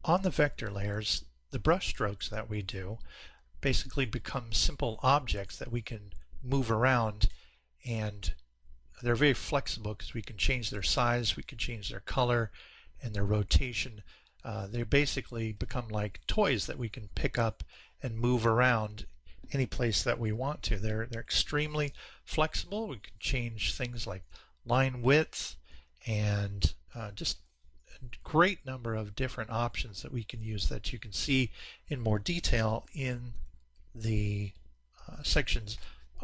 On the vector layers, the brush strokes that we do basically become simple objects that we can move around, and they're very flexible because we can change their size, we can change their color and their rotation. They basically become like toys that we can pick up and move around any place that we want to. They're extremely flexible. We can change things like line width and just a great number of different options that we can use that you can see in more detail in the sections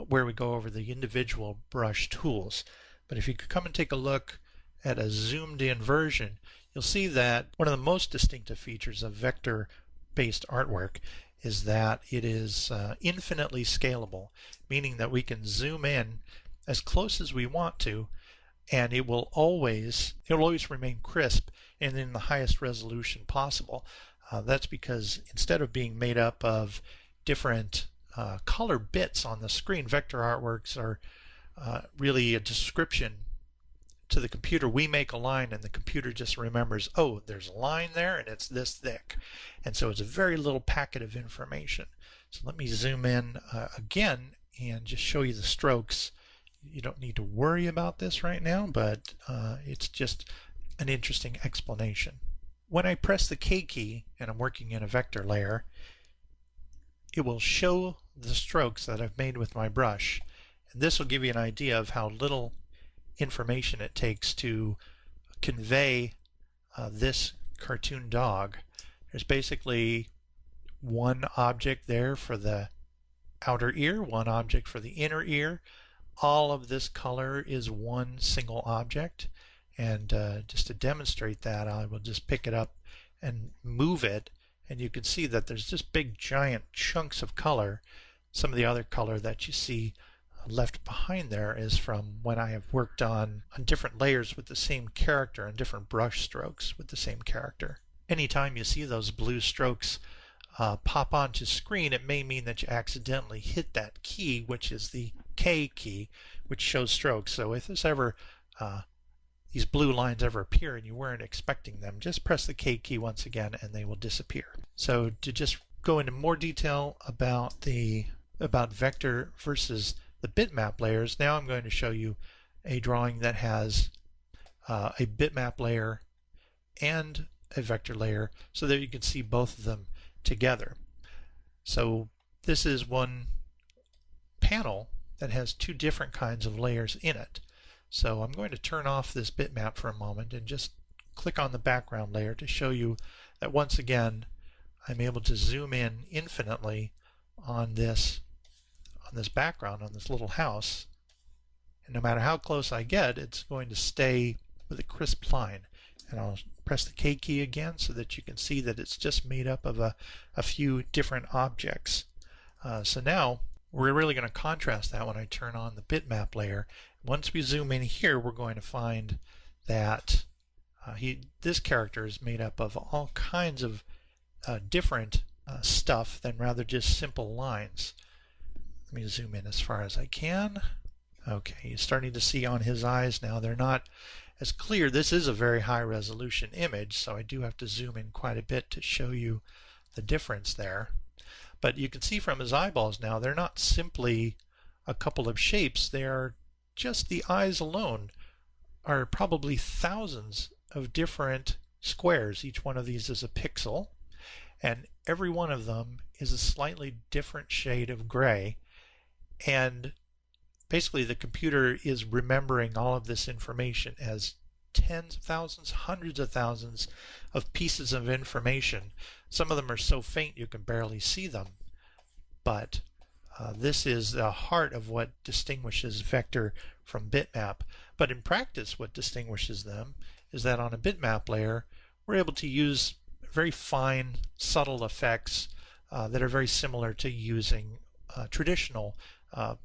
where we go over the individual brush tools. But if you could come and take a look at a zoomed in version, you'll see that one of the most distinctive features of vector based artwork is that it is infinitely scalable, meaning that we can zoom in as close as we want to, and it will always remain crisp and in the highest resolution possible. That's because instead of being made up of different color bits on the screen, vector artworks are really a description to the computer. We make a line and the computer just remembers, oh, there's a line there and it's this thick. And so it's a very little packet of information. So let me zoom in again and just show you the strokes. You don't need to worry about this right now, but it's just an interesting explanation. When I press the K key and I'm working in a vector layer, it will show the strokes that I've made with my brush. And this will give you an idea of how little information it takes to convey this cartoon dog. There's basically one object there for the outer ear, one object for the inner ear. All of this color is one single object, and just to demonstrate that, I will just pick it up and move it, and you can see that there's just big giant chunks of color. Some of the other color that you see left behind there is from when I have worked on different layers with the same character and different brush strokes with the same character. Anytime you see those blue strokes pop onto screen, it may mean that you accidentally hit that key, which is the K key, which shows strokes. So if there's ever these blue lines ever appear and you weren't expecting them, just press the K key once again and they will disappear. So to just go into more detail about vector versus the bitmap layers, now I'm going to show you a drawing that has a bitmap layer and a vector layer so that you can see both of them together. So this is one panel that has two different kinds of layers in it. So I'm going to turn off this bitmap for a moment and just click on the background layer to show you that once again I'm able to zoom in infinitely on this background, on this little house, and no matter how close I get, it's going to stay with a crisp line. And I'll press the K key again so that you can see that it's just made up of a few different objects. So now we're really going to contrast that when I turn on the bitmap layer. Once we zoom in here, we're going to find that this character is made up of all kinds of different stuff than rather just simple lines. Let me zoom in as far as I can. Okay, you're starting to see on his eyes now. They're not as clear. This is a very high resolution image, so I do have to zoom in quite a bit to show you the difference there. But you can see from his eyeballs now, they're not simply a couple of shapes. They are just the eyes alone are probably thousands of different squares. Each one of these is a pixel, and every one of them is a slightly different shade of gray. And basically the computer is remembering all of this information as tens of thousands, hundreds of thousands of pieces of information. Some of them are so faint you can barely see them, but this is the heart of what distinguishes vector from bitmap. But in practice, what distinguishes them is that on a bitmap layer we're able to use very fine, subtle effects that are very similar to using traditional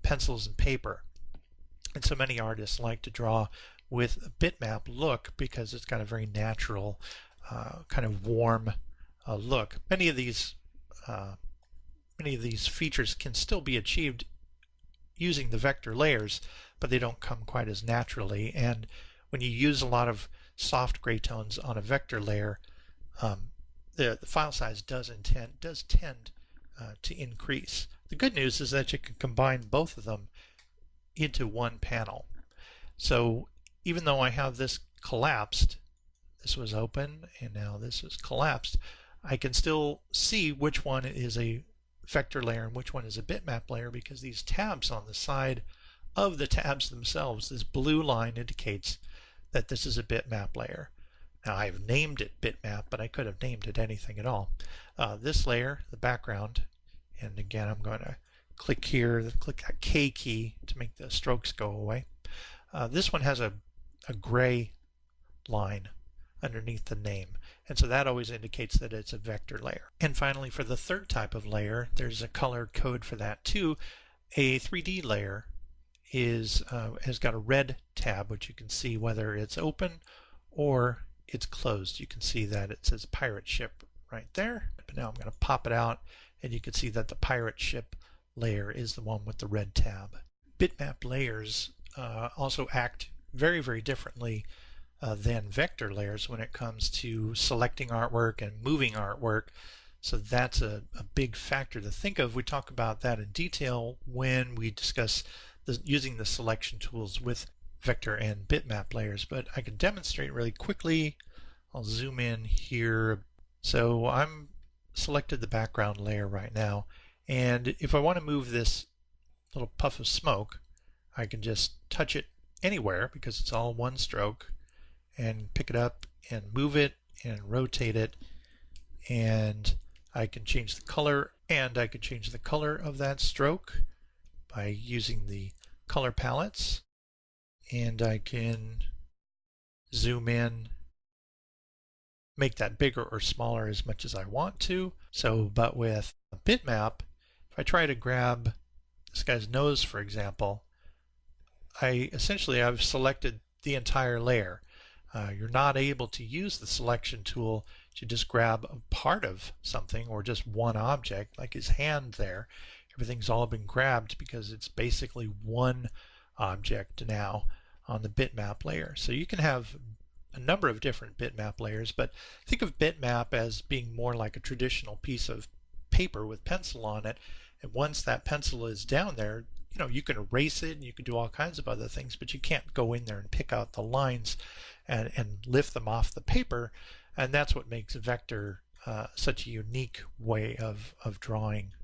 pencils and paper. And so many artists like to draw with a bitmap look because it's got a very natural, kind of warm look. Many of these features can still be achieved using the vector layers, but they don't come quite as naturally. And when you use a lot of soft gray tones on a vector layer, the file size does tend to increase. The good news is that you can combine both of them into one panel. So even though I have this collapsed, this was open and now this is collapsed, I can still see which one is a vector layer and which one is a bitmap layer, because these tabs on the side of the tabs themselves, this blue line indicates that this is a bitmap layer. Now I've named it bitmap, but I could have named it anything at all. This layer, the background, and again I'm going to click here, click that K key to make the strokes go away. This one has a gray line underneath the name, and so that always indicates that it's a vector layer. And finally, for the third type of layer, there's a color code for that too. A 3D layer has got a red tab, which you can see whether it's open or it's closed. You can see that it says pirate ship right there, but now I'm going to pop it out and you can see that the pirate ship layer is the one with the red tab. Bitmap layers also act very, very differently than vector layers when it comes to selecting artwork and moving artwork. So that's a big factor to think of. We talk about that in detail when we discuss using the selection tools with vector and bitmap layers, but I can demonstrate really quickly. I'll zoom in here. So I'm selected the background layer right now, and if I want to move this little puff of smoke, I can just touch it anywhere because it's all one stroke, and pick it up and move it and rotate it, and I can change the color, and I can change the color of that stroke by using the color palettes, and I can zoom in, make that bigger or smaller as much as I want to. So, but with a bitmap, if I try to grab this guy's nose, for example, I've selected the entire layer. You're not able to use the selection tool to just grab a part of something or just one object, like his hand there. Everything's all been grabbed because it's basically one object now on the bitmap layer. So you can have a number of different bitmap layers, but think of bitmap as being more like a traditional piece of paper with pencil on it. And once that pencil is down there, you can erase it and you can do all kinds of other things, but you can't go in there and pick out the lines and lift them off the paper. And that's what makes vector such a unique way of drawing